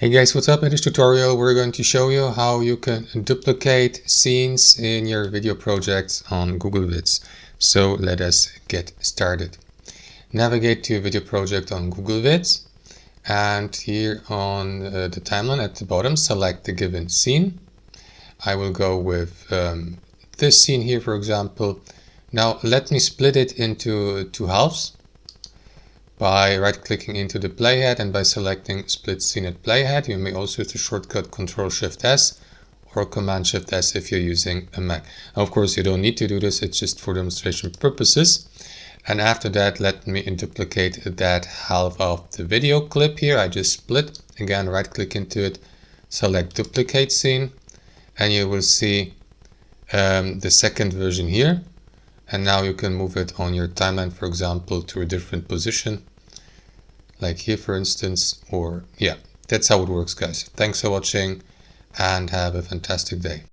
Hey guys, what's up? In this tutorial we're going to show you how you can duplicate scenes in your video projects on Google Vids. So let us get started. Navigate to your video project on Google Vids, and here on the timeline at the bottom select the given scene. I will go with this scene here, for example. Now let me split it into two halves by right-clicking into the playhead and by selecting split scene at playhead. You may also use the shortcut Ctrl-Shift-S or Command-Shift-S if you're using a Mac. Now, of course, you don't need to do this, it's just for demonstration purposes. And after that, let me duplicate that half of the video clip here. I just split, again, right-click into it, select Duplicate Scene, and you will see the second version here. And now you can move it on your timeline, for example, to a different position, like here, for instance, or yeah, that's how it works, guys. Thanks for watching and have a fantastic day.